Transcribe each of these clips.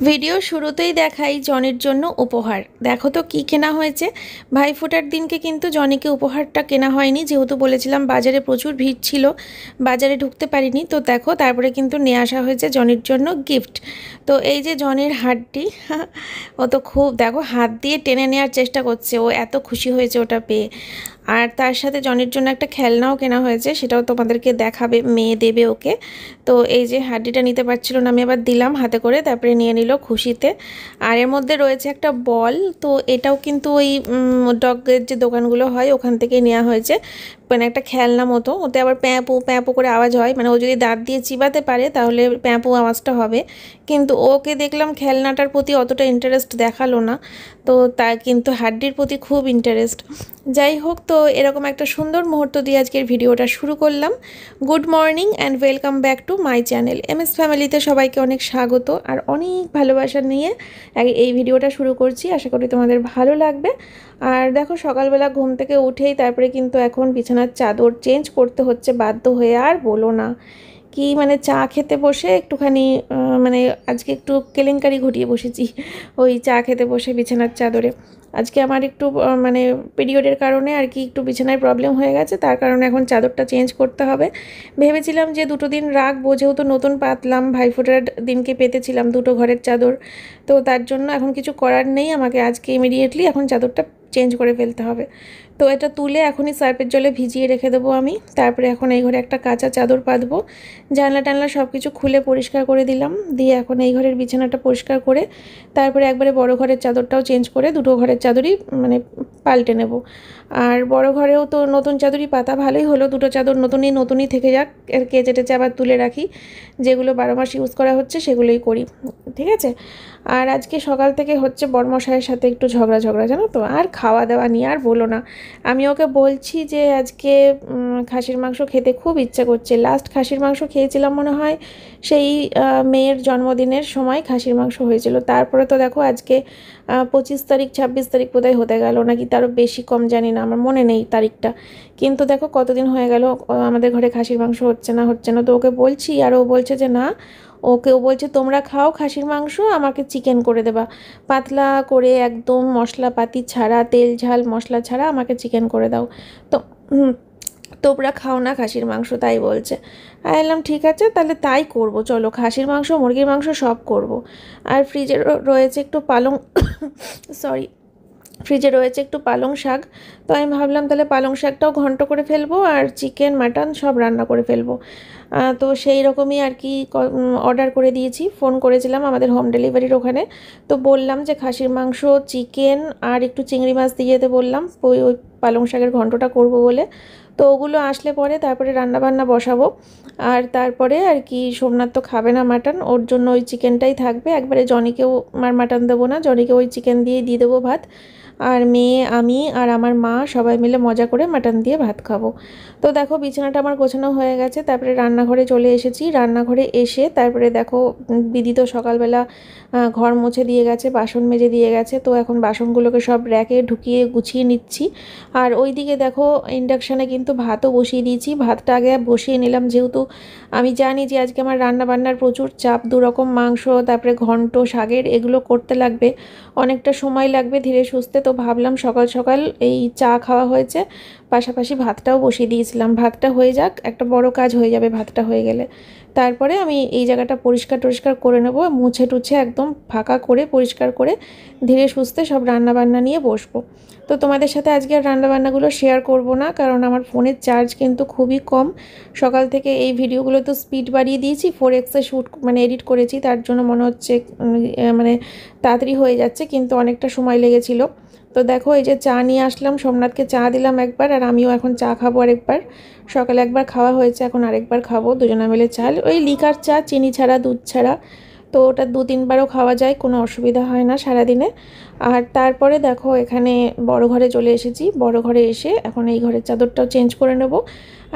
Video শুরুতেই দেখাই জনির জন্য উপহার। দেখো তো কি কেনা হয়েছে। ভাইফোঁটার দিনকে কিন্তু জনিকে উপহারটা কেনা হয়নি, যেহেতু বলেছিলাম বাজারে প্রচুর ভিড় ছিল, বাজারে ঢুকতে পারিনি। তো দেখো তারপরে কিন্তু নিয়ে আসা হয়েছে জনির জন্য গিফট। তো এই যে জনির হাতটি ও তো খুব দেখো হাত দিয়ে টেনে নেওয়ার চেষ্টা করছে, ও এত খুশি হয়েছে ওটা পেয়ে। আর তার সাথে জনির জন্য একটা খেলনাও কেনা হয়েছে, সেটাও তোমাদেরকে দেখাবে, মেয়ে দেবে ওকে। তো এই যে হাড্ডিটা নিতে পারছিল না, আমি আবার দিলাম হাতে করে, তারপরে নিয়ে নিল খুশিতে। আর এর মধ্যে রয়েছে একটা বল, তো এটাও কিন্তু ওই ডগের যে দোকানগুলো হয় ওখান থেকে নেওয়া হয়েছে, মানে একটা খেলনা মতো। ওতে আবার প্যাঁপু প্যাঁপু করে আওয়াজ হয়, মানে ও যদি দাঁত দিয়ে চিবাতে পারে তাহলে প্যাঁপু আওয়াজটা হবে। কিন্তু ওকে দেখলাম খেলনাটার প্রতি অতটা ইন্টারেস্ট দেখালো না, তো তা কিন্তু হাড্ডির প্রতি খুব ইন্টারেস্ট। যাই হোক, তো এরকম একটা সুন্দর মুহূর্ত দিয়ে আজকের ভিডিওটা শুরু করলাম। Good morning and welcome back to my channel MS ফ্যামিলিতে সবাইকে অনেক স্বাগত আর অনেক ভালোবাসা নিয়ে এই ভিডিওটা শুরু করছি। আশা করি তোমাদের ভালো লাগবে। আর দেখো সকালবেলা ঘুম থেকে উঠেই তারপরে কিন্তু এখন বিছানার চাদর চেঞ্জ করতে হচ্ছে বাধ্য হয়ে। আর বলো না, কি মানে চা খেতে বসে একটুখানি মানে আজকে একটু কেলেঙ্কারি ঘটিয়ে বসেছি। ওই চা খেতে বসে বিছানার চাদরে আজকে আমার একটু মানে পিরিয়ডের কারণে আর কি একটু বিছানায় প্রবলেম হয়ে গেছে, তার কারণে এখন চাদরটা চেঞ্জ করতে হবে। ভেবেছিলাম যে দুটো দিন রাখবো, যেহেতু নতুন পাতলাম, ভাইফোঁটার দিনকে পেতেছিলাম দুটো ঘরের চাদর, তো তার জন্য এখন কিছু করার নেই, আমাকে আজকে ইমিডিয়েটলি এখন চাদরটা চেঞ্জ করে ফেলতে হবে। তো এটা তুলে এখনই সার্ফের জলে ভিজিয়ে রেখে দেবো আমি। তারপরে এখন এই ঘরে একটা কাঁচা চাদর পাতবো, জানলা টানলা সব কিছু খুলে পরিষ্কার করে দিলাম, দিয়ে এখন এই ঘরের বিছানাটা পরিষ্কার করে তারপরে একবারে বড় ঘরের চাদরটাও চেঞ্জ করে দুটো ঘরের চাদরই মানে পাল্টে নেব। আর বড় ঘরেও তো নতুন চাদরই পাতা, ভালোই হলো, দুটো চাদর নতুনই থেকে যাক, এর কেচে টেচে আবার তুলে রাখি, যেগুলো 12 মাস ইউজ করা হচ্ছে সেগুলোই করি, ঠিক আছে। আর আজকে সকাল থেকে হচ্ছে বড়মশাইয়ের সাথে একটু ঝগড়া জানো তো, আর খাওয়া দাওয়া নিয়ে আর বলো না। আমি ওকে বলছি যে আজকে খাসির মাংস খেতে খুব ইচ্ছা করছে, লাস্ট খাসির মাংস খেয়েছিলাম মনে হয় সেই মেয়ের জন্মদিনের সময় খাসির মাংস হয়েছিল। তারপরে তো দেখো আজকে 25 তারিখ 26 তারিখ বোধহয় হতে গেল, নাকি তারও বেশি কম জানি না, আমার মনে নেই তারিখটা। কিন্তু দেখো কতদিন হয়ে গেল আমাদের ঘরে খাসির মাংস হচ্ছে না। তো ওকে বলছি আর ও বলছে যে না, ও বলছে তোমরা খাও খাসির মাংস, আমাকে চিকেন করে দেবা, পাতলা করে একদম মশলাপাতি ছাড়া, তেল ঝাল মশলা ছাড়া আমাকে চিকেন করে দাও। তো তোমরা খাও না খাসির মাংস তাই বলছে। আমি বললাম ঠিক আছে তাহলে তাই করব, চলো খাসির মাংস মুরগির মাংস সব করব। আর ফ্রিজে রয়েছে একটু পালং সরি ফ্রিজে রয়েছে একটু পালং শাক, তো আমি ভাবলাম তাহলে পালং শাকটাও ঘন্ট করে ফেলবো আর চিকেন মাটন সব রান্না করে ফেলবো। তো সেই রকমই আর কি অর্ডার করে দিয়েছি, ফোন করেছিলাম আমাদের হোম ডেলিভারির ওখানে। তো বললাম যে খাসির মাংস, চিকেন আর একটু চিংড়ি মাছ দিয়ে যেতে বললাম, ওই পালং শাকের ঘন্টটা করব বলে। তো ওগুলো আসলে পরে তারপরে রান্নাবান্না বসাবো। আর তারপরে আর কি সোমনাথ তো খাবে না মাটন, ওর জন্য ওই চিকেনটাই থাকবে, একবারে জনিকেও আর মাটন দেবো না, জনিকে ওই চিকেন দিয়ে দেবো ভাত। আর মেয়ে, আমি আর আমার মা সবাই মিলে মজা করে মাটন দিয়ে ভাত খাবো। তো দেখো বিছানাটা আমার গোছানো হয়ে গেছে, তারপরে রান্নাঘরে চলে এসেছি। রান্নাঘরে এসে তারপরে দেখো দিদি তো সকালবেলা ঘর মুছে দিয়ে গেছে, বাসন মেজে দিয়ে গেছে, তো এখন বাসনগুলোকে সব র্যাকে ঢুকিয়ে গুছিয়ে নিচ্ছি। আর ওইদিকে দেখো ইন্ডাকশানে কিন্তু ভাতও বসিয়ে দিয়েছি, ভাতটা আগে বসিয়ে নিলাম, যেহেতু আমি জানি যে আজকে আমার রান্না বান্নার প্রচুর চাপ, 2 রকম মাংস তারপরে ঘন্ট শাকের এগুলো করতে লাগবে, অনেকটা সময় লাগবে ধীরে সুস্থে। তো ভাবলাম সকাল সকাল এই চা খাওয়া হয়েছে, পাশাপাশি ভাতটাও বসিয়ে দিয়েছিলাম, ভাতটা হয়ে যাক, একটা বড় কাজ হয়ে যাবে ভাতটা হয়ে গেলে। তারপরে আমি এই জায়গাটা পরিষ্কার করে নেবো, মুছে টুছে একদম ফাঁকা করে পরিষ্কার করে ধীরে সুস্থে সব রান্নাবান্না নিয়ে বসবো। তো তোমাদের সাথে আজকে আর রান্নাবান্নাগুলো শেয়ার করব না, কারণ আমার ফোনের চার্জ কিন্তু খুবই কম। সকাল থেকে এই ভিডিওগুলো তো স্পিড বাড়িয়ে দিয়েছি, 4x শ্যুট মানে এডিট করেছি, তার জন্য মনে হচ্ছে মানে তাড়াতাড়ি হয়ে যাচ্ছে, কিন্তু অনেকটা সময় লেগেছিল। তো দেখো এই যে চা নিয়ে আসলাম, সোমনাথকে চা দিলাম একবার, আর আমিও এখন চা খাবো আরেকবার। সকালে একবার খাওয়া হয়েছে, এখন আরেকবার খাবো, দুজনে মিলে চা, ওই লিকার চা, চিনি ছাড়া দুধ ছাড়া। তো ওটা 2-3বারও খাওয়া যায়, কোনো অসুবিধা হয় না সারাদিনে। আর তারপরে দেখো এখানে বড় ঘরে চলে এসেছি, বড় ঘরে এসে এখন এই ঘরের চাদরটাও চেঞ্জ করে নেব।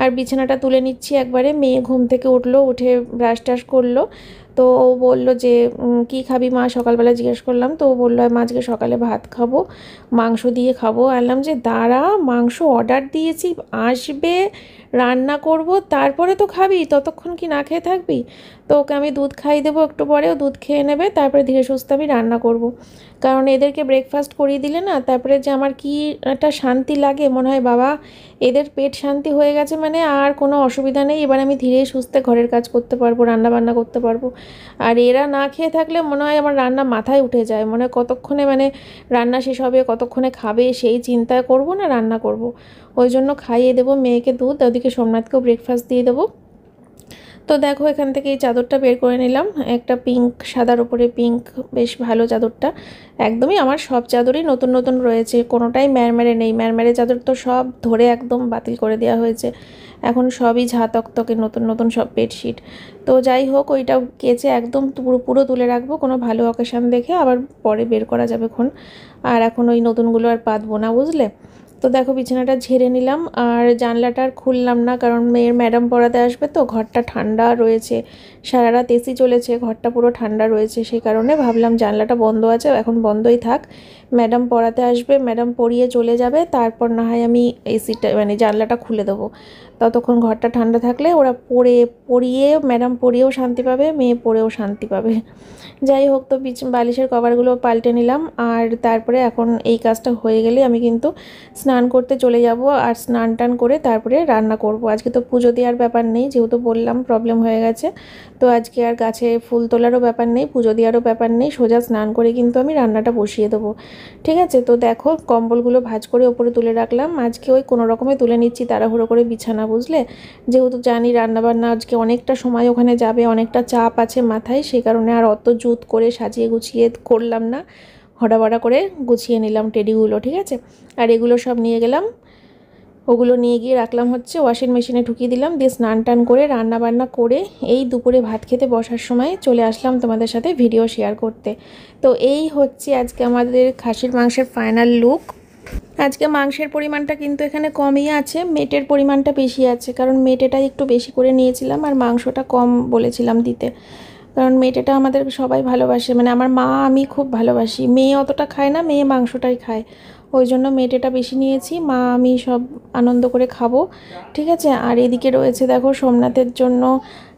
আর বিছানাটা তুলে নিচ্ছি একবারে, মেয়ে ঘুম থেকে উঠলো, উঠে ব্রাশ টাশ করলো। তো ও বললো যে কী খাবি মা, সকালবেলা জিজ্ঞেস করলাম, তো ও বললো মা আজকে সকালে ভাত খাবো, মাংস দিয়ে খাবো। আনলাম যে দাঁড়া, মাংস অর্ডার দিয়েছি, আসবে, রান্না করব তারপরে তো খাবি, ততক্ষণ কি না খেয়ে থাকবি? তো ওকে আমি দুধ খাইয়ে দেবো, একটু পরেও দুধ খেয়ে নেবে, তারপরে ধীরে সুস্থে আমি রান্না করব। কারণ এদেরকে ব্রেকফাস্ট করিয়ে দিলে না তারপরে যে আমার কি একটা শান্তি লাগে, মনে হয় বাবা এদের পেট শান্তি হয়ে গেছে মানে আর কোনো অসুবিধা নেই, এবার আমি ধীরে সুস্থে ঘরের কাজ করতে পারবো, রান্না বান্না করতে পারবো। আর এরা না খেয়ে থাকলে মনে হয় আমার রান্না মাথায় উঠে যায়, মনে হয় কতক্ষণে মানে রান্না শেষ হবে, কতক্ষণে খাবে সেই চিন্তা করব না রান্না করব। ওই জন্য খাইয়ে দেবো মেয়েকে দুধ, ওদিকে সোমনাথকেও ব্রেকফাস্ট দিয়ে দেবো। তো দেখো এখান থেকে এই চাদরটা বের করে নিলাম, একটা পিঙ্ক, সাদার উপরে পিঙ্ক, বেশ ভালো চাদরটা। একদমই আমার সব চাদরই নতুন নতুন রয়েছে, কোনোটাই ম্যারম্যারে নেই, ম্যারম্যারে চাদর তো সব ধরে একদম বাতিল করে দেওয়া হয়েছে, এখন সবই ঝা তকতকে নতুন নতুন সব বেডশিট। তো যাই হোক ওইটা কেচে একদম পুরো পুরো তুলে রাখবো, কোনো ভালো অকেশান দেখে আবার পরে বের করা যাবে খন। আর এখন ওই নতুনগুলো আর পাতবো না, বুঝলে। তো দেখো বিছানাটা ঝেড়ে নিলাম, আর জানলাটা আর খুললাম না, কারণ মেয়ের ম্যাডাম পড়াতে আসবে, তো ঘরটা ঠান্ডা রয়েছে, সারা রাত এসি চলেছে, ঘরটা পুরো ঠান্ডা রয়েছে, সেই কারণে ভাবলাম জানলাটা বন্ধ আছে, এখন বন্ধই থাক। ম্যাডাম পড়াতে আসবে, ম্যাডাম পড়িয়ে চলে যাবে, তারপর না হয় আমি এসিটা মানে জানলাটা খুলে দেবো। ততক্ষণ ঘরটা ঠান্ডা থাকলে ওরা পড়িয়ে ম্যাডাম পড়িয়েও শান্তি পাবে, মেয়ে পড়েও শান্তি পাবে। যাই হোক, তো বালিশের কভারগুলো পাল্টে নিলাম, আর তারপরে এখন এই কাজটা হয়ে গেলে আমি কিন্তু স্নান করতে চলে যাব, আর স্নান টান করে তারপরে রান্না করব। আজকে তো পুজো দেওয়ার ব্যাপার নেই, যেহেতু বললাম প্রবলেম হয়ে গেছে, তো আজকে আর গাছে ফুল তোলারও ব্যাপার নেই, পুজো দেওয়ারও ব্যাপার নেই, সোজা স্নান করে কিন্তু আমি রান্নাটা বসিয়ে দেবো। ঠিক আছে, তো দেখো কম্বলগুলো ভাঁজ করে ওপরে তুলে রাখলাম, আজকে ওই কোনো রকমে তুলে নিচ্ছি তাড়াহুড়ো করে বিছানা, বুঝলে। যেহেতু জানি রান্নাবান্না আজকে অনেকটা সময় ওখানে যাবে, অনেকটা চাপ আছে মাথায়, সেই কারণে আর অত জুত করে সাজিয়ে গুছিয়ে করলাম না, হড়াবড়া করে গুছিয়ে নিলাম টেডিগুলো, ঠিক আছে। আর এগুলো সব নিয়ে গেলাম, ওগুলো নিয়ে গিয়ে রাখলাম হচ্ছে ওয়াশিং মেশিনে ঢুকিয়ে দিলাম, দিয়ে স্নান টান করে রান্না বান্না করে এই দুপুরে ভাত খেতে বসার সময় চলে আসলাম তোমাদের সাথে ভিডিও শেয়ার করতে। তো এই হচ্ছে আজকে আমাদের খাসির মাংসের ফাইনাল লুক। আজকে মাংসের পরিমাণটা কিন্তু এখানে কমই আছে, মেটের পরিমাণটা বেশি আছে, কারণ মেটেটাই একটু বেশি করে নিয়েছিলাম আর মাংসটা কম বলেছিলাম দিতে, কারণ মেটেটা আমাদের সবাই ভালোবাসে, মানে আমার মা আমি খুব ভালোবাসি, মেয়ে অতটা খায় না, মেয়ে মাংসটাই খায়, ওই জন্য মেটেটা বেশি নিয়েছি, মা আমি সব আনন্দ করে খাবো, ঠিক আছে। আর এদিকে রয়েছে দেখো সোমনাথের জন্য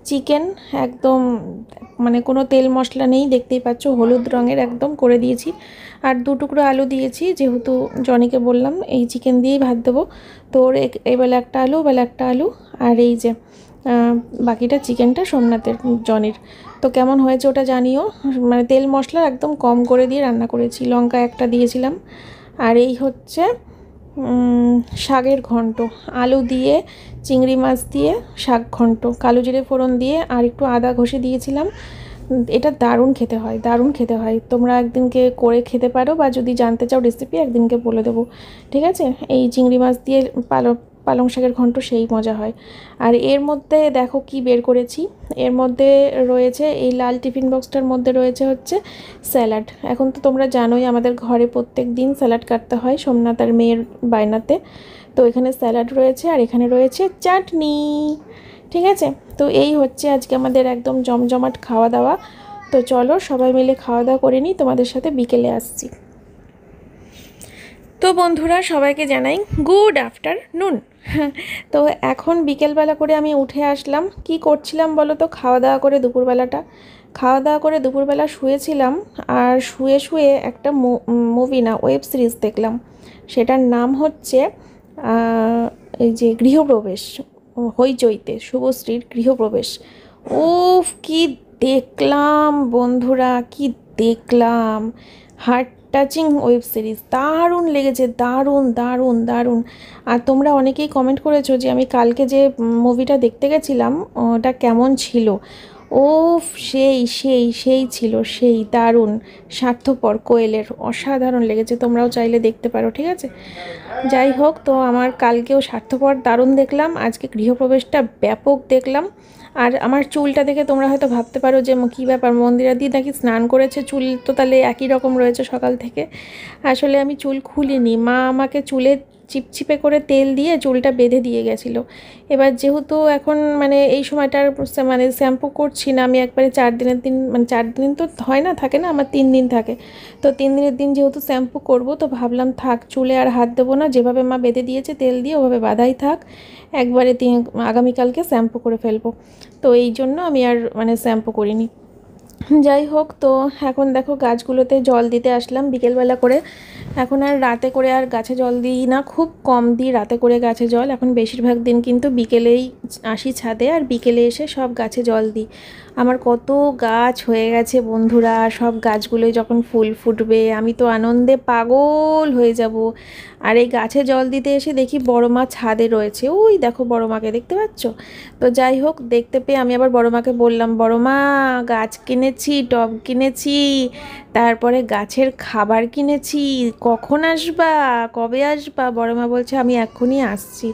চিকেন, একদম মানে কোনো তেল মশলা নেই, দেখতেই পাচ্ছ হলুদ রঙের একদম করে দিয়েছি, আর 2 টুকরো আলু দিয়েছি, যেহেতু জনিকে বললাম এই চিকেন দিয়েই ভাত দেবো, তো ওর এবেলা একটা আলু, ওবেলা একটা আলু, আর এই যে বাকিটা চিকেনটা সোমনাথের, জনির। তো কেমন হয়েছে ওটা জানিও, মানে তেল মশলা একদম কম করে দিয়ে রান্না করেছি, লঙ্কা একটা দিয়েছিলাম। আর এই হচ্ছে শাকের ঘন্ট, আলু দিয়ে চিংড়ি মাছ দিয়ে শাক ঘন্ট, কালো জিরে ফোড়ন দিয়ে আর একটু আদা ঘষে দিয়েছিলাম। এটা দারুণ খেতে হয়, দারুণ খেতে হয়, তোমরা একদিনকে করে খেতে পারো, বা যদি জানতে চাও রেসিপি একদিনকে বলে দেবো, ঠিক আছে। এই চিংড়ি মাছ দিয়ে পালং শাকের ঘন্ট সেই মজা হয়। আর এর মধ্যে দেখো কি বের করেছি, এর মধ্যে রয়েছে এই লাল টিফিন বক্সটার মধ্যে রয়েছে হচ্ছে স্যালাড। এখন তো তোমরা জানোই আমাদের ঘরে প্রত্যেক দিন স্যালাড কাটতে হয় সোমনাথ আর মেয়ের বায়নাতে, তো এখানে স্যালাড রয়েছে আর এখানে রয়েছে চাটনি, ঠিক আছে। তো এই হচ্ছে আজকে আমাদের একদম জমজমাট খাওয়া দাওয়া। তো চলো সবাই মিলে খাওয়া দাওয়া করে নিই, তোমাদের সাথে বিকেলে আসছি। তো বন্ধুরা সবাইকে জানাই গুড আফটারনুন। তো এখন বিকেলবেলা করে আমি উঠে আসলাম, কি করছিলাম বলো তো, খাওয়া দাওয়া করে দুপুরবেলা শুয়েছিলাম, আর শুয়ে শুয়ে একটা মুভি না ওয়েব সিরিজ দেখলাম, সেটার নাম হচ্ছে এই যে গৃহপ্রবেশ, হইচইতে শুভশ্রীর গৃহপ্রবেশ। উফ কি দেখলাম বন্ধুরা, কি দেখলাম, হার্ট টাচিং ওয়েব সিরিজ, দারুণ লেগেছে, দারুণ দারুণ দারুণ। আর তোমরা অনেকেই কমেন্ট করেছো যে আমি কালকে যে মুভিটা দেখতে গেছিলাম ওটা কেমন ছিল, ওফ সেই সেই সেই ছিল, সেই দারুণ, স্বার্থপর কোয়েলের, অসাধারণ লেগেছে, তোমরাও চাইলে দেখতে পারো, ঠিক আছে। যাই হোক, তো আমার কালকেও স্বার্থপর দারুণ দেখলাম, আজকে গৃহপ্রবেশটা ব্যাপক দেখলাম। আর আমার চুলটা দেখে তোমরা হয়তো ভাবতে পারো যে কী ব্যাপার, মন্দিরা দি নাকি স্নান করেছে, চুল তো তাহলে একই রকম রয়েছে সকাল থেকে। আসলে আমি চুল খুলিনি, মা আমাকে চুলের চিপচিপে করে তেল দিয়ে চুলটা বেঁধে দিয়ে গেছিলো। এবার যেহেতু এখন মানে এই সময়টার মানে শ্যাম্পু করছি না আমি, একবারে 4 দিনের দিন, মানে 4 দিন তো হয় না, থাকে না, আমার 3 দিন থাকে। তো 3 দিনের দিন যেহেতু শ্যাম্পু করব, তো ভাবলাম থাক, চুলে আর হাত দেবো না, যেভাবে মা বেঁধে দিয়েছে তেল দিয়ে ওভাবে বাঁধাই থাক, একবারে আগামীকালকে শ্যাম্পু করে ফেলবো। তো এই জন্য আমি আর মানে শ্যাম্পু করিনি। যাই হোক, তো এখন দেখো গাছগুলোতে জল দিতে আসলাম বিকেলবেলা করে। এখন আর রাতে করে আর গাছে জল দিই না, খুব কম দিই রাতে করে গাছে জল। এখন বেশিরভাগ দিন কিন্তু বিকেলেই আসি ছাদে, আর বিকেলে এসে সব গাছে জল দিই। আমার কত গাছ হয়ে গেছে বন্ধুরা, সব গাছগুলোই যখন ফুল ফুটবে আমি তো আনন্দে পাগল হয়ে যাব। আর এই গাছে জল দিতে এসে দেখি বড় মা ছাদে রয়েছে, ওই দেখো বড় মাকে দেখতে পাচ্ছ? তো যাই হোক, দেখতে পেয়ে আমি আবার বড় মাকে বললাম, বড় মা গাছ কিনেছি, টব কিনেছি, তারপরে গাছের খাবার কিনেছি, কখন আসবা, কবে আসবা? বড় মা বলছে আমি এক্ষুনি আসছি।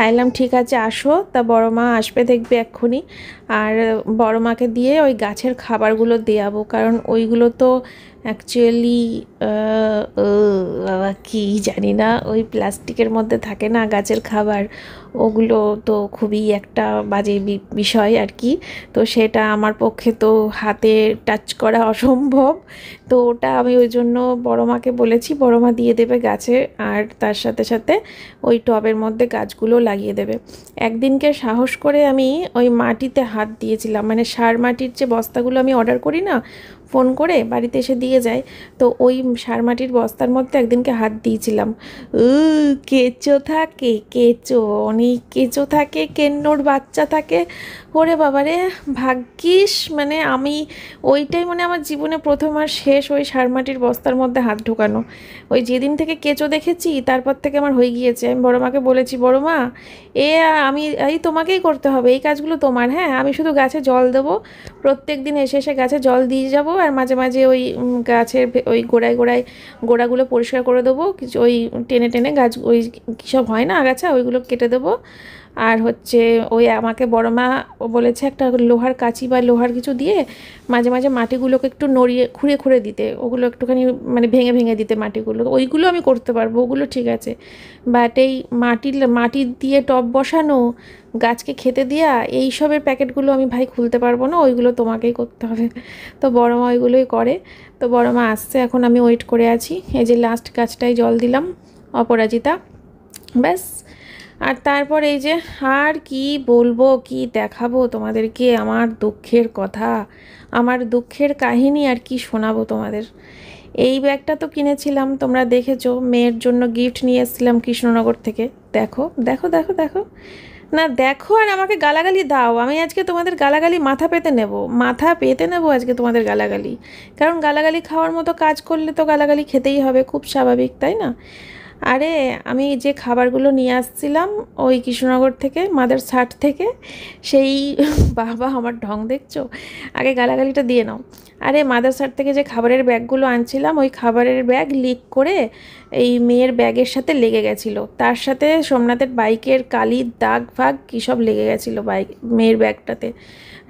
এলাম, ঠিক আছে আসো। তা বড় মা আসবে দেখবে এক্ষুনি, আর বড় মাকে দিয়ে ওই গাছের খাবারগুলো দেওয়াবো, কারণ ওইগুলো তো অ্যাকচুয়ালি কি জানি না, ওই প্লাস্টিকের মধ্যে থাকে না গাছের খাবার, ওগুলো তো খুবই একটা বাজে বিষয় আর কি। তো সেটা আমার পক্ষে তো হাতে টাচ করা অসম্ভব। তো ওটা আমি ওই জন্য বড় মাকে বলেছি, বড় মা দিয়ে দেবে গাছে, আর তার সাথে সাথে ওই টবের মধ্যে গাছগুলো লাগিয়ে দেবে। একদিনকে সাহস করে আমি ওই মাটিতে হাত দিয়েছিলাম, মানে সার মাটির যে বস্তাগুলো আমি অর্ডার করি না ফোন করে, বাড়িতে এসে দিয়ে যায়, তো ওই সার মাটির বস্তার মধ্যে একদিনকে হাত দিয়েছিলাম। কেঁচো থাকে, কেঁচো, অনেক কেঁচো থাকে, কেন্নর বাচ্চা থাকে। ওরে বাবারে, ভাগ্যিস মানে আমি ওইটাই মানে আমার জীবনে প্রথম আর শেষ ওই সার মাটির বস্তার মধ্যে হাত ঢোকানো। ওই যেদিন থেকে কেঁচো দেখেছি তারপর থেকে আমার হয়ে গিয়েছে। আমি বড় মাকে বলেছি, বড় মা এ আমি এই তোমাকেই করতে হবে, এই কাজগুলো তোমার, হ্যাঁ আমি শুধু গাছে জল দেবো, প্রত্যেক দিন এসে এসে গাছে জল দিয়ে যাব, আর মাঝে মাঝে ওই গাছের ওই গোড়ায় গোড়ায় গোড়াগুলো পরিষ্কার করে দেবো, কিছু ওই টেনে টেনে গাছ ওই কী সব হয় না আগাছা, ওইগুলো কেটে দেবো। আর হচ্ছে ওই আমাকে বড় মা বলেছে একটা লোহার কাঁচি বা লোহার কিছু দিয়ে মাঝে মাঝে মাটিগুলোকে একটু নড়িয়ে খুঁড়ে খুঁড়ে দিতে, ওগুলো একটুখানি মানে ভেঙে ভেঙে দিতে মাটিগুলো, ওইগুলো আমি করতে পারবো, ওগুলো ঠিক আছে। বাট এই মাটি দিয়ে টব বসানো, গাছকে খেতে দেওয়া, এইসবের প্যাকেটগুলো আমি ভাই খুলতে পারবো না, ওইগুলো তোমাকেই করতে হবে। তো বড় মা ওইগুলোই করে। তো বড় মা আসছে, এখন আমি ওয়েট করে আছি। এই যে লাস্ট গাছটায় জল দিলাম, অপরাজিতা, ব্যাস। আর তারপর এই যে, আর কি বলবো, কি দেখাবো তোমাদেরকে আমার দুঃখের কথা, আমার দুঃখের কাহিনী আর কি শোনাবো তোমাদের। এই ব্যাগটা তো কিনেছিলাম, তোমরা দেখেছো, মেয়ের জন্য গিফট নিয়ে এসেছিলাম কৃষ্ণনগর থেকে। দেখো দেখো দেখো দেখো, না দেখো আর আমাকে গালাগালি দাও, আমি আজকে তোমাদের গালাগালি মাথা পেতে নেব, মাথা পেতে নেব আজকে তোমাদের গালাগালি। কারণ গালাগালি খাওয়ার মতো কাজ করলে তো গালাগালি খেতেই হবে, খুব স্বাভাবিক, তাই না? আরে আমি যে খাবারগুলো নিয়ে আসছিলাম ওই কৃষ্ণনগর থেকে, মাদার্স হাট থেকে, সেই বাবা আমার ঢং দেখছো, আগে গালাগালিটা দিয়ে নাও। আরে মাদার্স হাট থেকে যে খাবারের ব্যাগগুলো আনছিলাম, ওই খাবারের ব্যাগ লিক করে এই মেয়ের ব্যাগের সাথে লেগে গেছিলো, তার সাথে সোমনাথের বাইকের কালির দাগ ফাগ কী সব লেগে গেছিলো বাইক মেয়ের ব্যাগটাতে।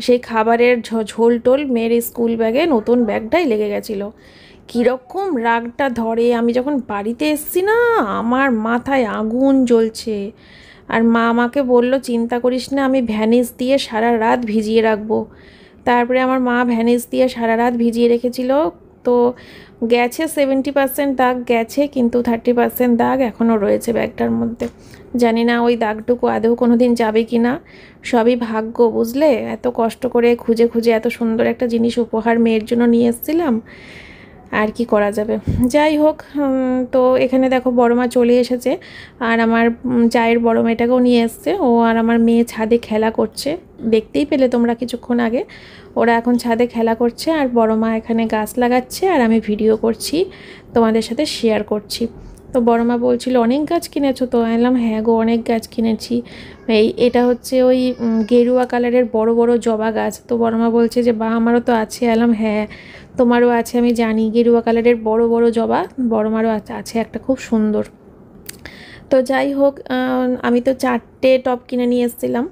সেই খাবারের ঝোল টোল মেয়ের স্কুল ব্যাগে নতুন ব্যাগটাই লেগে গেছিলো। কীরকম রাগটা ধরে, আমি যখন বাড়িতে এসছি না আমার মাথায় আগুন জ্বলছে। আর মা আমাকে বলল চিন্তা করিস না, আমি ভ্যানিস দিয়ে সারা রাত ভিজিয়ে রাখবো। তারপরে আমার মা ভ্যানিস দিয়ে সারা রাত ভিজিয়ে রেখেছিল। তো গেছে 70% দাগ গেছে, কিন্তু 30% দাগ এখনও রয়েছে ব্যাগটার মধ্যে। জানি না ওই দাগটুকু আদৌ কোনো দিন যাবে কি না, সবই ভাগ্য, বুঝলে? এত কষ্ট করে খুঁজে খুঁজে এত সুন্দর একটা জিনিস উপহার মেয়ের জন্য নিয়ে এসেছিলাম, আর কি করা যাবে। যাই হোক, তো এখানে দেখো বড় মা চলে এসেছে, আর আমার চায়ের বড় মেয়েটাকেও নিয়ে এসছে। ও আর আমার মেয়ে ছাদে খেলা করছে, দেখতেই পেলে তোমরা কিছুক্ষণ আগে, ওরা এখন ছাদে খেলা করছে, আর বড় মা এখানে গাছ লাগাচ্ছে, আর আমি ভিডিও করছি, তোমাদের সাথে শেয়ার করছি। তো বড় মা বলছিল অনেক গাছ কিনেছো তো? এলাম হ্যাঁ গো, অনেক গাছ কিনেছি। এটা হচ্ছে ওই গেরুয়া কালারের বড় বড় জবা গাছ। তো বড় মা বলছে যে বা আমারও তো আছে। এলাম হ্যাঁ তোমারও আছে, আমি জানি, গেরুয়া কালারের বড় বড় জবা বড় মারও আছে একটা খুব সুন্দর। তো তো যাই হোক, আমি তো 4টে টপ কিনে নিয়ে এসেছিলাম।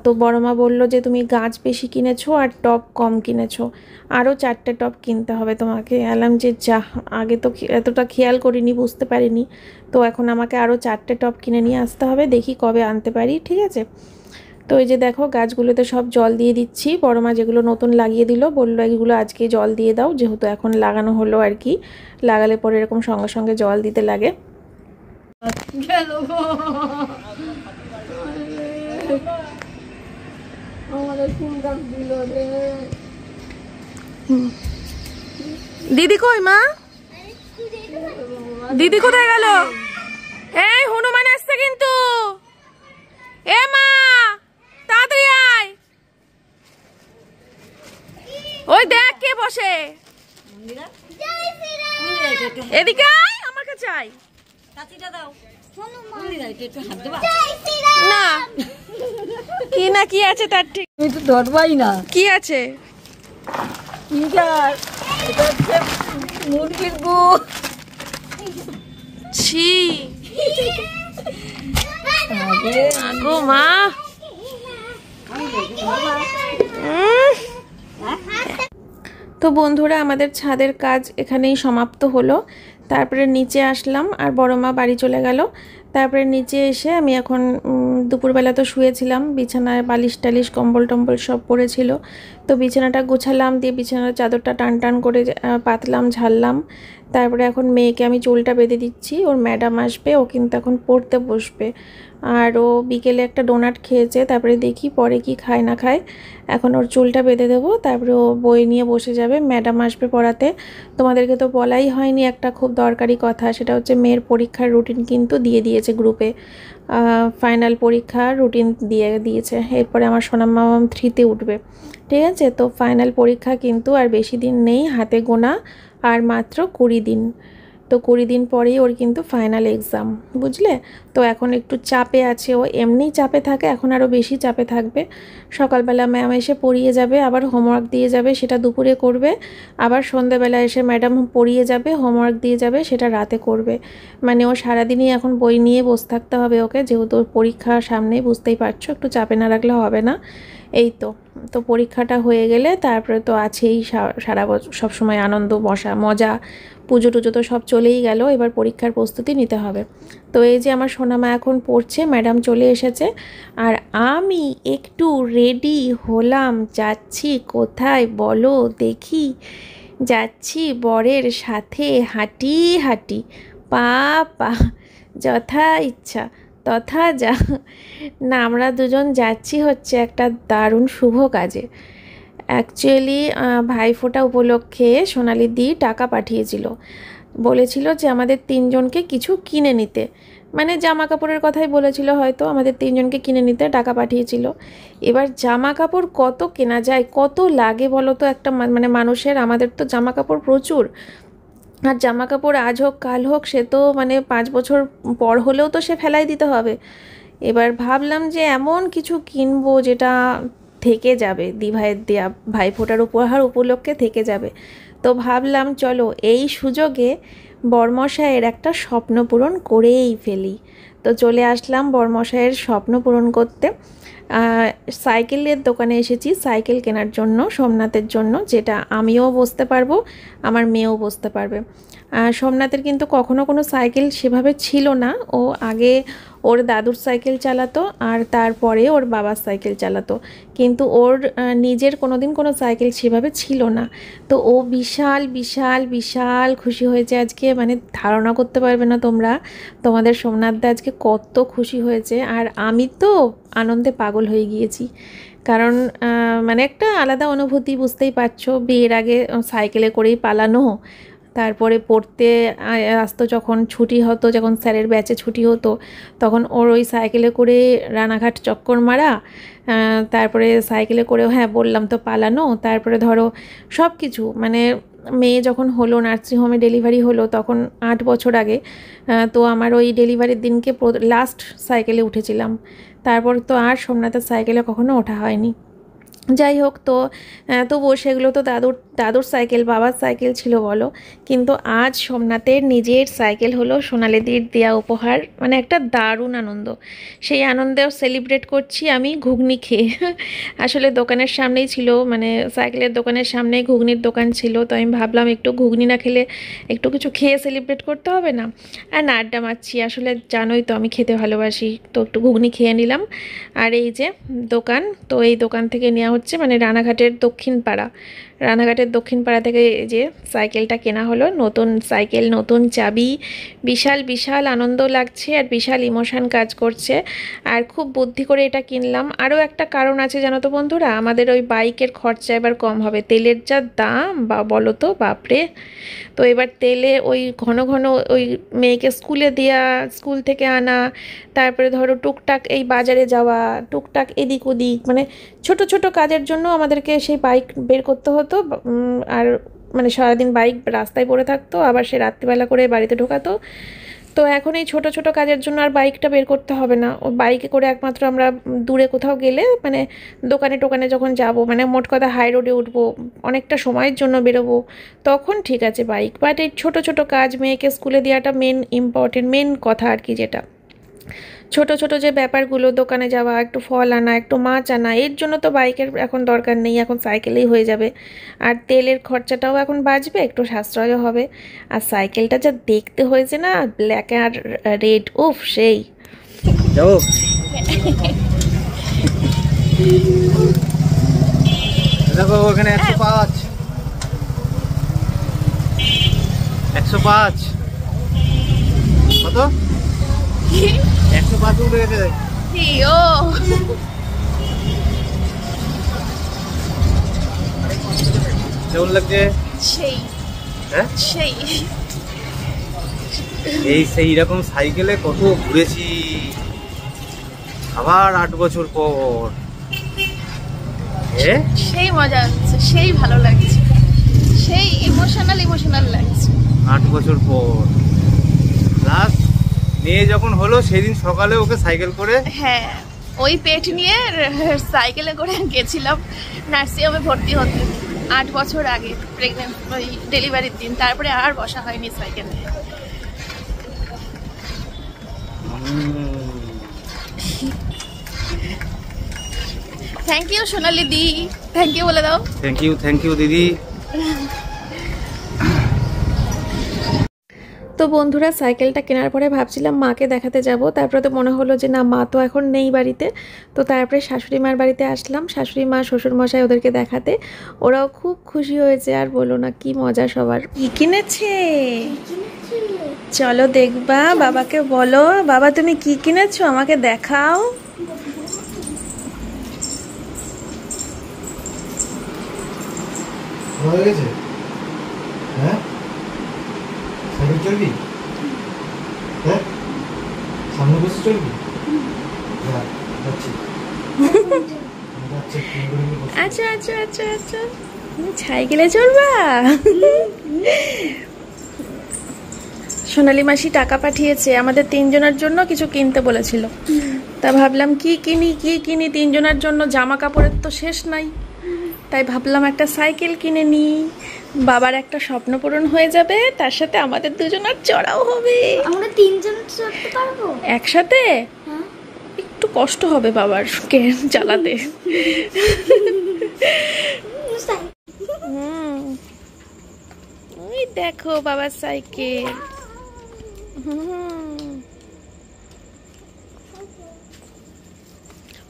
তো বড় মা বললো যে তুমি গাছ বেশি কিনেছো আর টপ কম কিনেছো, আরও 4টে টপ কিনতে হবে তোমাকে। এলাম যে যা, আগে তো এতটা খেয়াল করিনি, বুঝতে পারিনি। তো এখন আমাকে আরও 4টে টপ কিনে নিয়ে আসতে হবে, দেখি কবে আনতে পারি, ঠিক আছে। তো এই যে দেখো গাছগুলোতে সব জল দিয়ে দিচ্ছি। বড় মা যেগুলো নতুন লাগিয়ে দিল বললো এগুলো আজকে জল দিয়ে দাও, যেহেতু এখন লাগানো হলো আর কি, লাগালে পরে এরকম সঙ্গে সঙ্গে জল দিতে লাগে। দিদি কই মা? দিদি কোথায় গেল? এই হনুমান আসছে কিন্তু, এ মা তাড়াতাড়ি আয়, ওই দেখ কে বসে, এদিকে আয়, আমার কাছে আয়। না কি না কি আছে তার ঠিক আমি তো ধরবাই না। কি আছে? মুরগির গু। ছি আগো মা। তো বন্ধুরা আমাদের ছাদের কাজ এখানেই সমাপ্ত হলো। তারপরে নিচে আসলাম আর বড় মা বাড়ি চলে গেল। তারপরে নিচে এসে আমি এখন দুপুরবেলা তো শুয়েছিলাম, বিছানায় বালিশ টালিশ কম্বল টম্বল সব পড়েছিল। তো বিছানাটা গুছালাম, দিয়ে বিছানার চাদরটা টান টান করে পাতলাম, ঝাড়লাম। তারপরে এখন মেয়েকে আমি চুলটা বেঁধে দিচ্ছি, ওর ম্যাডাম আসবে, ও কিন্তু এখন পড়তে বসবে। আর ও বিকেলে একটা ডোনাট খেয়েছে, তারপরে দেখি পরে কি খায় না খায়। এখন ওর চুলটা বেঁধে দেবো, তারপরে ও বই নিয়ে বসে যাবে, ম্যাডাম আসবে পড়াতে। তোমাদেরকে তো বলাই হয়নি একটা খুব দরকারি কথা, সেটা হচ্ছে মেয়ের পরীক্ষার রুটিন কিন্তু দিয়ে দিয়েছে গ্রুপে। ফাইনাল পরীক্ষার রুটিন দিয়ে দিয়েছে, এরপরে আমার সোনাম মামাম 3তে উঠবে, ঠিক আছে। তো ফাইনাল পরীক্ষা কিন্তু আর বেশি দিন নেই, হাতে গোনা আর মাত্র 20 দিন। তো 20 দিন পরেই ওর কিন্তু ফাইনাল এক্সাম, বুঝলে। তো এখন একটু চাপে আছে ও, এমনি চাপে থাকে, এখন আরও বেশি চাপে থাকবে। সকালবেলা ম্যাম এসে পড়িয়ে যাবে, আবার হোমওয়ার্ক দিয়ে যাবে, সেটা দুপুরে করবে। আবার সন্ধ্যেবেলা এসে ম্যাডাম পড়িয়ে যাবে, হোমওয়ার্ক দিয়ে যাবে, সেটা রাতে করবে। মানে ও সারাদিনই এখন বই নিয়ে বসে থাকতে হবে ওকে, যেহেতু ওর পরীক্ষা সামনেই, বুঝতেই পারছো, একটু চাপে না রাখলে হবে না। এই তো তো পরীক্ষাটা হয়ে গেলে তারপরে তো আছেই সারা বছর সবসময় আনন্দ মজা, পুজো টুজো তো সব চলেই গেল, এবার পরীক্ষার প্রস্তুতি নিতে হবে। তো এই যে আমার সোনামা এখন পড়ছে, ম্যাডাম চলে এসেছে, আর আমি একটু রেডি হলাম। যাচ্ছি কোথায় বলো দেখি? যাচ্ছি বরের সাথে হাঁটি হাঁটি, পা পা, যথা ইচ্ছা তথা যা। না আমরা দুজন যাচ্ছি হচ্ছে একটা দারুণ শুভ কাজে। অ্যাকচুয়ালি ভাইফোঁটা উপলক্ষে সোনালি দি টাকা পাঠিয়েছিল, বলেছিল যে আমাদের 3জনকে কিছু কিনে নিতে, মানে জামা কাপড়ের কথাই বলেছিল হয়তো, আমাদের 3জনকে কিনে নিতে টাকা পাঠিয়েছিল। এবার জামা কাপড় কত কেনা যায়, কত লাগে বলো তো একটা মানে মানুষের, আমাদের তো জামা কাপড় প্রচুর। আর জামা কাপড় আজ হোক কাল হোক, সে তো মানে 5 বছর পর হলেও তো সে ফেলাই দিতে হবে। এবার ভাবলাম যে এমন কিছু কিনবো যেটা থেকে যাবে, ভাইয়ের দেয়া ভাইফোঁটার উপহার উপলক্ষে থেকে যাবে। তো ভাবলাম চলো এই সুযোগে বরমশাইয়ের একটা স্বপ্ন পূরণ করেই ফেলি। তো চলে আসলাম বরমশাইয়ের স্বপ্ন পূরণ করতে। সাইকেলের দোকানে এসেছি সাইকেল কেনার জন্য, সোমনাথের জন্য, যেটা আমিও বসতে পারবো, আমার মেয়েও বসতে পারবে। সোমনাথের কিন্তু কখনো কোনো সাইকেল সেভাবে ছিল না, ও আগে ওর দাদুর সাইকেল চালাতো আর তারপরে ওর বাবার সাইকেল চালাতো, কিন্তু ওর নিজের কোনো দিন কোনো সাইকেল সেভাবে ছিল না। তো ও বিশাল বিশাল বিশাল খুশি হয়েছে আজকে, মানে ধারণা করতে পারবে না তোমরা, তোমাদের সোমনাথদা আজকে কত খুশি হয়েছে। আর আমি তো আনন্দে পাগল হয়ে গিয়েছি, কারণ মানে একটা আলাদা অনুভূতি, বুঝতেই পারছো, বিয়ের আগে সাইকেলে করেই পালানো, তারপরে পড়তে আসতো যখন ছুটি হতো, যখন স্যারের ব্যাচে ছুটি হতো, তখন ওর ওই সাইকেলে করে রানাঘাট চক্কর মারা, তারপরে সাইকেলে করেও, হ্যাঁ বললাম তো পালানো, তারপরে ধরো সব কিছু, মানে মেয়ে যখন হলো, নার্সিংহোমে ডেলিভারি হলো তখন 8 বছর আগে, তো আমার ওই ডেলিভারির দিনকে লাস্ট সাইকেলে উঠেছিলাম, তারপর তো আর সোমনাথের সাইকেলে কখনো ওঠা হয়নি। যাই হোক, তো তবুও সেগুলো তো দাদুর দাদুর সাইকেল, বাবার সাইকেল ছিল বলো, কিন্তু আজ সোমনাথের নিজের সাইকেল হলো, সোনালিদির দেয়া উপহার। মানে একটা দারুণ আনন্দ, সেই আনন্দেও সেলিব্রেট করছি আমি ঘুগনি খেয়ে। আসলে দোকানের সামনেই ছিল, মানে সাইকেলের দোকানের সামনেই ঘুগনির দোকান ছিল, তো আমি ভাবলাম একটু ঘুগনি না খেলে একটু কিছু খেয়ে সেলিব্রেট করতে হবে না, আর না আড্ডা মারছি। আসলে জানোই তো আমি খেতে ভালোবাসি, তো একটু ঘুগনি খেয়ে নিলাম। আর এই যে দোকান, তো এই দোকান থেকে নেওয়া হচ্ছে, মানে রানাঘাটের দক্ষিণ পাড়া থেকে যে সাইকেলটা কেনা হলো, নতুন সাইকেল, নতুন চাবি, বিশাল বিশাল আনন্দ লাগছে আর বিশাল ইমোশন কাজ করছে। আর খুব বুদ্ধি করে এটা কিনলাম। আরও একটা কারণ আছে জানো তো বন্ধুরা, আমাদের ওই বাইকের খরচা এবার কম হবে। তেলের যা দাম বা বলো তো, বাপরে। তো এবার তেলে ওই ঘন ঘন ওই মেয়েকে স্কুলে দেওয়া, স্কুল থেকে আনা, তারপরে ধরো টুকটাক এই বাজারে যাওয়া, টুকটাক এদিক ওদিক, মানে ছোট ছোট কাজের জন্য আমাদেরকে সেই বাইক বের করতে হতো। আর মানে সারাদিন বাইক রাস্তায় পড়ে থাকতো, আবার সে রাত্রিবেলা করে বাড়িতে ঢোকাতো। তো এখন এই ছোট ছোট কাজের জন্য আর বাইকটা বের করতে হবে না। ও বাইকে করে একমাত্র আমরা দূরে কোথাও গেলে, মানে দোকানে টোকানে যখন যাব, মানে মোট কথা হাই রোডে উঠবো, অনেকটা সময়ের জন্য বেরোবো, তখন ঠিক আছে বাইক। বাট এই ছোট ছোট কাজ, মেয়েকে স্কুলে দেওয়াটা মেন কথা আর কি, যেটা ছোট ছোট যে ব্যাপারগুলো, দোকানে যাওয়া, একটু ফল আনা, একটু মাছ আনা, এর জন্য তো বাইকের এখন দরকার নেই, এখন সাইকেলেই হয়ে যাবে। আর তেলের খরচাটাও এখন বাঁচবে, একটু সাশ্রয়ও হবে। আর সাইকেলটা যা দেখতে হয়েছে না, ব্ল্যাক আর রেড, উফ সেই। যাবো দেখো ওখানে 105 105 কত 105 উঠে গেছে। কেমন লাগছে? সেই হ্যাঁ সেই সেই রকম সাইকেলে কত ঘুরেছি, আবার 8 বছর পর। সেই মজা হচ্ছে, সেই ভালো লাগছে, সেই ইমোশনাল লাগছে। 8 বছর পর লাস্ট মেয়ে যখন হলো, সেদিন সকালে ওকে সাইকেল করে, হ্যাঁ ওই পেট নিয়ে সাইকেলে করে গেছিলাম নার্সিংহোমে ভর্তি হতে 8 বছর আগে, প্রেগনেন্ট ওই ডেলিভারির দিন। তারপরে আর বসা হয়নি সাইকেলে। Thank you Sonali di, thank you বলে দাও। থ্যাংক ইউ দিদি। তো বন্ধুরা, সাইকেলটা কেনার পরে ভাবছিলাম মাকে দেখাতে যাব, তারপরে তো মনে হলো যে না, মা তো এখন নেই বাড়িতে। তো তারপরে শাশুড়ি মার বাড়িতে আসলাম, শাশুড়ি মা, শ্বশুরমশাই ওদেরকে দেখাতে। ওরাও খুব খুশি হয়েছে, আর বলো না কি মজা সবার। কি কিনেছে চলো দেখবা, বাবাকে বলো, বাবা তুমি কি কিনেছো আমাকে দেখাও। হয়ে গেছে? হ্যাঁ সাইকেল চলবি? হ্যাঁ সামনে বসে চলবি? আচ্ছা আচ্ছা আচ্ছা আচ্ছা, সাইকেলে চলবা? সোনালি মাসি টাকা পাঠিয়েছে, আমাদের 3 জনের জন্য কিছু কিনতে বলেছিল। তা ভাবলাম কি কিনি 3 জনের জন্য, জামা কাপড়ের তো শেষ নাই। তাই ভাবলাম একটা সাইকেল কিনে নি, বাবার একটা স্বপ্ন পূরণ হয়ে যাবে, তার সাথে আমাদের দুজনের চড়াও হবে। আমরা 3 জন চড়তে পারবো একসাথে? একটু কষ্ট হবে বাবার কে চালাতে। ওই দেখো বাবার সাইকেল।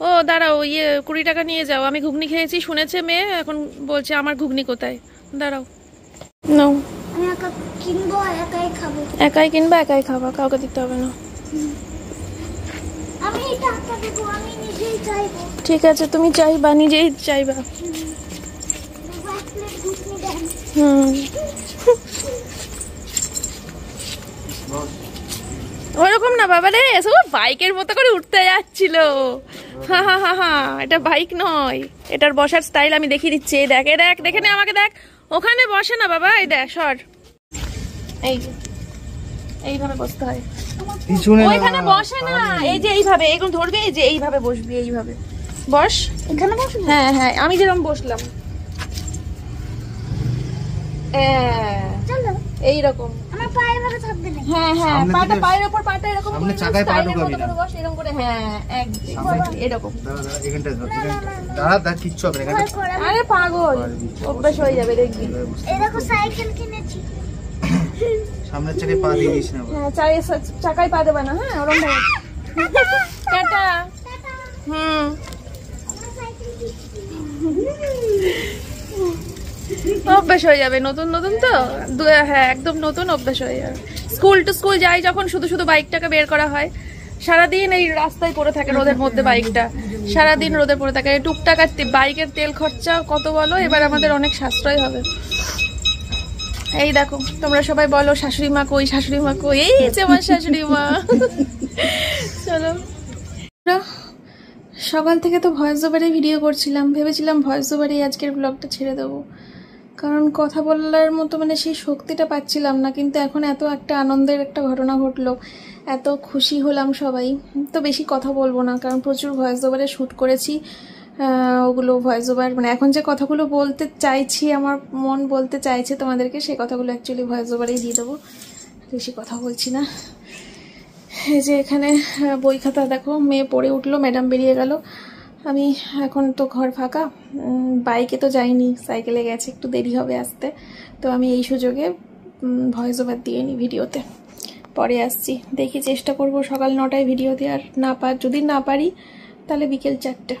ও দাঁড়াও, 20 টাকা নিয়ে যাও, আমি ঘুগনি খেয়েছি শুনেছে মেয়ে, এখন বলছে আমার ঘুগনি কোথায়। দাঁড়াও, নাও। আমি একা কিনবো, একাই খাবো। একাই কিনবা, একাই খাবা, কাউকে দিতে হবে না। আমি টাকা দেবো, আমি নিজেই চাইবো। ঠিক আছে, তুমি চাইবা, নিজেই চাইবা। ওরকম না বাবা রে, এসব বাইকের মতো করে উঠতে যাচ্ছিল। হা হা হা হা, এটা বাইক নয়, এটার বসার স্টাইল আমি দেখিয়ে দিচ্ছি। এই দেখ, এই দেখ, দেখে নে আমাকে, দেখ। ওখানে বসে না বাবা, এই দেখ, সর, এইভাবে বসতে হয়। ওইখানে বসে না, এই যে এইভাবে, এরকম ধরবি, এই যে এইভাবে বসবি, এইভাবে বস। এখানে বসবো? হ্যাঁ হ্যাঁ, আমি যেরকম বসলাম। চলো এইরকম। আমার পায়ে ভালো থাকবে না। হ্যাঁ হ্যাঁ, সামনে পাটা দিকে- পায়ের উপর পাটা এরকম সামনে করে চাকায় পা স্টাইলের ঢোকাবি মতো না। করে বস, এরকম করে। হ্যাঁ একদম সামনে- এরকম। দাঁড়া এখানটা ধর, দাঁড়া কিচ্ছু হবে না এখানটা। ভয় করে। আরে পাগল, অভ্যাস হয়ে যাবে দেখবি। এই দেখো সাইকেল কিনেছি। সামনের চাকায় পা দিয়ে দিস না। হ্যাঁ, চাকায় পা দেবে না। হ্যাঁ, ওরম ভাবে। টাটা। হুম। আমার সাইকেল কিনেছি। অভ্যাস হয়ে যাবে, নতুন নতুন তো। হ্যাঁ একদম নতুন, অভ্যাস হয়ে যাবে। স্কুল টু স্কুল যাই যখন, শুধু শুধু বাইকটাকে বের করা হয়। সারাদিন এই রাস্তায় পড়ে থাকে রোদের মধ্যে, বাইকটা সারাদিন রোদে পড়ে থাকে। টুকটাক আর বাইকের তেল খরচা কত বলো, এবার আমাদের অনেক সাশ্রয় হবে। এই দেখো, তোমরা সবাই বলো শাশুড়ি মা কই, শাশুড়ি মা কই। এই যে আমার শাশুড়ি মা। চলো, সকাল থেকে তো ভয়েস ওভারে ভিডিও করছিলাম, ভেবেছিলাম ভয়েস ওভারেই আজকের ব্লগটা ছেড়ে দেবো, কারণ কথা বলার মতো মানে সেই শক্তিটা পাচ্ছিলাম না। কিন্তু এখন এত একটা আনন্দের একটা ঘটনা ঘটলো, এত খুশি হলাম সবাই, তো বেশি কথা বলবো না, কারণ প্রচুর ভয়েস ওভারে শ্যুট করেছি। ওগুলো ভয়েস ওভার মানে এখন যে কথাগুলো বলতে চাইছি, আমার মন বলতে চাইছে তোমাদেরকে, সেই কথাগুলো অ্যাকচুয়ালি ভয়েস ওভারেই দিয়ে দেবো, বেশি কথা বলছি না। এই যে এখানে বই খাতা দেখো, মেয়ে পড়ে উঠলো, ম্যাডাম বেরিয়ে গেল, আমি এখন তো ঘর ফাঁকা। বাইকে তো যাইনি, সাইকেলে গেছে, একটু দেরি হবে আসতে, তো আমি এই সুযোগে ভয়েস ওভার দিয়ে নিই ভিডিওতে। পরে আসছি, দেখি চেষ্টা করব সকাল 9টায় ভিডিও দেওয়ার, যদি না পারি তাহলে বিকেল 4টে,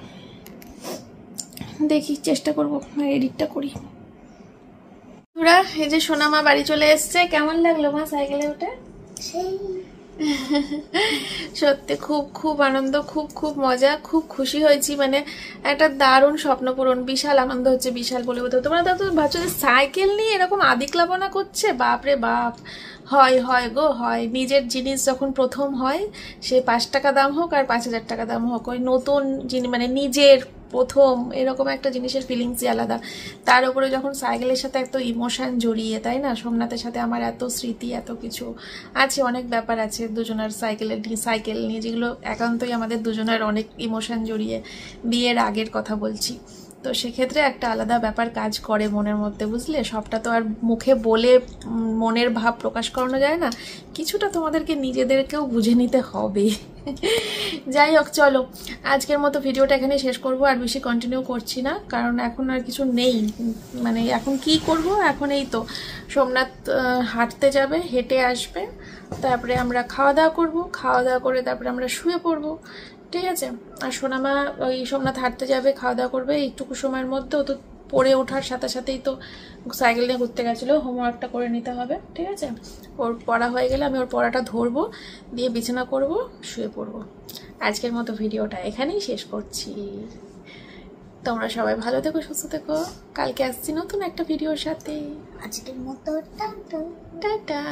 দেখি চেষ্টা করব, এডিটটা করি। তোরা এই যে সোনামা বাড়ি চলে এসছে, কেমন লাগলো মা সাইকেলে উঠে? সেই সত্যি খুব খুব আনন্দ, খুব খুব মজা, খুব খুশি হয়েছি। মানে একটা দারুণ স্বপ্ন পূরণ, বিশাল আনন্দ হচ্ছে, বিশাল বলে বোঝাতে। তোমরা তো ভাবছো যে সাইকেল নিয়ে এরকম আদিক্লাপনা করছে, বাপরে বাপ। হয় হয় গো হয়, নিজের জিনিস যখন প্রথম হয়, সে 5 টাকা দাম হোক আর 5000 টাকা দাম হোক, ওই নতুন জিনিস মানে নিজের প্রথম এরকম একটা জিনিসের ফিলিংসই আলাদা। তার উপরে যখন সাইকেলের সাথে এত ইমোশন জড়িয়ে, তাই না? সোমনাথের সাথে আমার এত স্মৃতি, এত কিছু আছে, অনেক ব্যাপার আছে দুজনের সাইকেল নিয়ে, যেগুলো একান্তই আমাদের দুজনের অনেক ইমোশন জড়িয়ে, বিয়ের আগের কথা বলছি। তো সেক্ষেত্রে একটা আলাদা ব্যাপার কাজ করে মনের মধ্যে, বুঝলে? সবটা তো আর মুখে বলে মনের ভাব প্রকাশ করানো যায় না, কিছুটা তোমাদেরকে নিজেদেরকেও বুঝে নিতে হবে। যাই হোক, চলো আজকের মতো ভিডিওটা এখানে শেষ করব, আর বেশি কন্টিনিউ করছি না, কারণ এখন আর কিছু নেই। মানে এখন কি করব, এখন এই তো সোমনাথ হাঁটতে যাবে, হেঁটে আসবে, তারপরে আমরা খাওয়া দাওয়া করবো, খাওয়া দাওয়া করে তারপরে আমরা শুয়ে পড়বো, ঠিক আছে? আর সোনামা ওই সোমনাথ হাঁটতে যাবে, খাওয়া দাওয়া করবে, এইটুকু সময়ের মধ্যে ও তো পড়ে ওঠার সাথে সাথেই তো সাইকেল নিয়ে ঘুরতে গেছিলো, হোমওয়ার্কটা করে নিতে হবে, ঠিক আছে? ওর পড়া হয়ে গেলে আমি ওর পড়াটা ধরবো, দিয়ে বিছানা করব, শুয়ে পড়বো। আজকের মতো ভিডিওটা এখানেই শেষ করছি। তোমরা সবাই ভালো থেকো, সুস্থ থেকো, কালকে আসছি নতুন একটা ভিডিওর সাথে। আজকের মতো টাটা। টাটা।